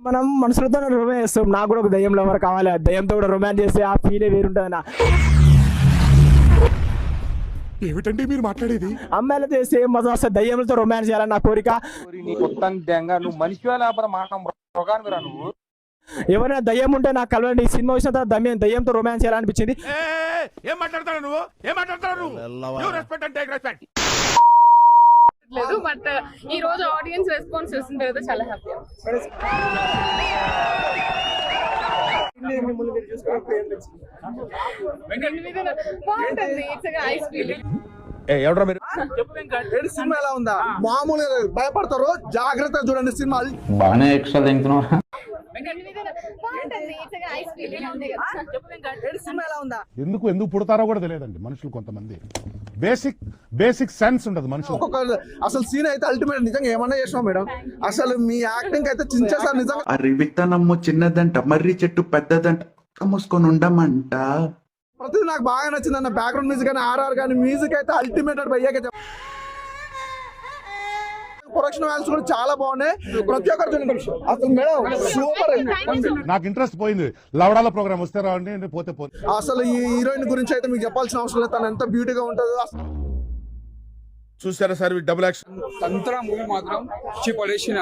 మనం మనుషులతో రొమాన్స్ చేస్తాం. నాకు కూడా ఒక దయ్యంలో ఎవరు కావాలి, దయ్యంతో కూడా రొమాన్స్ చేస్తే ఆ ఫీలే వేరుంటుంది నా. ఏమిటండి మీరు మాట్లాడేది? అమ్మాయిలతో చేస్తే ఏం మజా వస్తుంది, దయ్యంతో రొమాన్స్ చేయాలని నా కోరిక. నువ్వు మనిషి లేకపోతే మాట నువ్వు ఎవరైనా దయ్యం ఉంటే నాకు కలవండి. ఈ సినిమా వచ్చిన తర్వాత దయ్యంతో రొమాన్స్ చేయాలనిపించింది. ఏం మాట్లాడతావు నువ్వు? ఏం మాట్లాడతావు నువ్వు? రెస్పెక్ట్ అంటే రెస్పెక్ట్ లేదు. బట్ ఈ రోజు ఆడియన్స్ రెస్పాన్స్ చూసిన తర్వాత చాలా హ్యాపీ. బాగుంటుంది. It's nice feeling. ఎవడరా మీరు? సినిమా ఎలా ఉందా? మామూలుగా భయపడతారు, జాగ్రత్తగా చూడండి సినిమా. బాగానే ఎక్స్ట్రా తింటున్నావు. సినిమా ఎలా ఉందా? ఎందుకు పుడతారో కూడా తెలియదండి మనుషులు. కొంతమంది బేసిక్ సెన్స్ ఉండదు మనుషులు. అసలు సీన్ అయితే అల్టిమేట్. నిజంగా ఏమన్నా చేసినావు మేడం? అసలు మీ యాక్టింగ్ అయితే చించేసారు నిజంగా. అరే విత్తనమ్ము చిన్నదంట, మర్రి చెట్టు పెద్దదంట, మూసుకొని ఉండమంట. ప్రతిదీ నాకు బాగా నచ్చింది అన్న. బ్యాక్గ్రౌండ్ మ్యూజిక్ కానీ ఆర్ఆర్ కానీ మ్యూజిక్ అయితే అల్టిమేట్. భయ్యాక ప్రొడక్షన్ వాల్యూస్ కూడా చాలా బాగున్నాయి. ప్రతి ఒక్కరు చూడండి అసలు మేడం సూపర్. నాకు ఇంట్రెస్ట్ పోయింది. లవడాల ప్రోగ్రామ్ వస్తే రావండి, పోతే పోతే. అసలు ఈ హీరోయిన్ గురించి అయితే మీకు చెప్పాల్సిన అవసరం లేదు. తను ఎంత బ్యూటీగా ఉంటుందో. చూసారా సార్ డబుల్ యాక్షన్? తంత్ర మూవీ మాత్రం ఇచ్చి పడేసిన.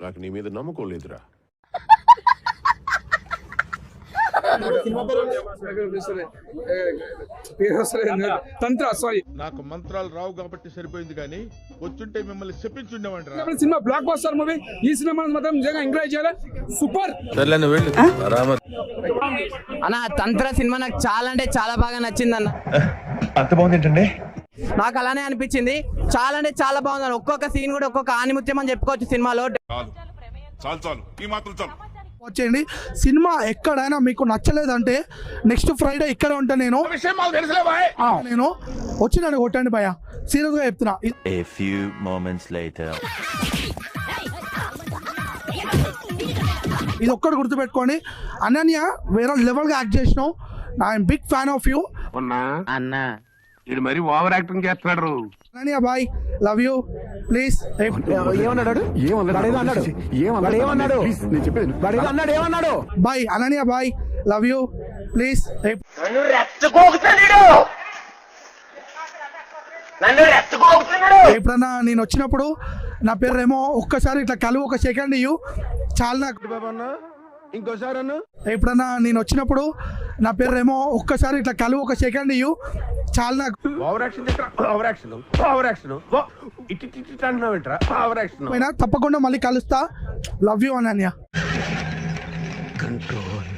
నాకు నీ మీద నమ్మకం లేదురా. తంత్ర సారీ, నాకు మంత్రాలు రావు కాబట్టి సరిపోయింది, కానీ వచ్చుంటే మిమ్మల్ని చెప్పించుండేవంటారా. Cinema blockbuster movie. ఈ సినిమా మాత్రం నిజంగా ఎంకరేజ్ చేయాలి. సూపర్. అన్న తంత్ర సినిమా నాకు చాలా అంటే చాలా బాగా నచ్చింది అన్న. అంత బాగుంది ఏంటండి? నాకు అలానే అనిపించింది. చాలా అంటే చాలా బాగుంది అన్న. ఒక్కొక్క సీన్ కూడా ఒక్కొక్క ఆనిముత్యం అని చెప్పుకోవచ్చు సినిమాలో. చాలు ఈ మాత్రం చాలు. వచ్చేయండి. సినిమా ఎక్కడైనా మీకు నచ్చలేదంటే నెక్స్ట్ ఫ్రైడే ఇక్కడ ఉంటా నేను వచ్చి నన్ను కొట్టండి భయ. సీరియస్ గా చెప్తున్నా. A few moments later. ఇది ఒక్కటి గుర్తుపెట్టుకోండి. అనన్య వేరే లెవెల్ గా యాక్ట్ చేసినావు. I'm big fan of you అన్న. ఇది మరి ఓవర్ యాక్టింగ్ చేస్తున్నాడు. Ananya bye, love you please. ఏమన్నాడు bye Ananya bye, love you please. ఎప్పుడన్నా నేను వచ్చినప్పుడు నా పేరు రేమో, ఒక్కసారి ఇట్లా కలువు, ఒక సెకండ్ ఇయ్యు చాలా. నాకు ఇంకోసారి ఎప్పుడన్నా నేను వచ్చినప్పుడు నా పేరు రేమో, ఒక్కసారి ఇట్లా కలువు, ఒక సెకండ్ ఇయ్యు చాలా. నాకు ఓవర్ యాక్షన్ ఓవర్ యాక్షన్. తప్పకుండా మళ్ళీ కలుస్తా. Love you Ananya. కంట్రోల్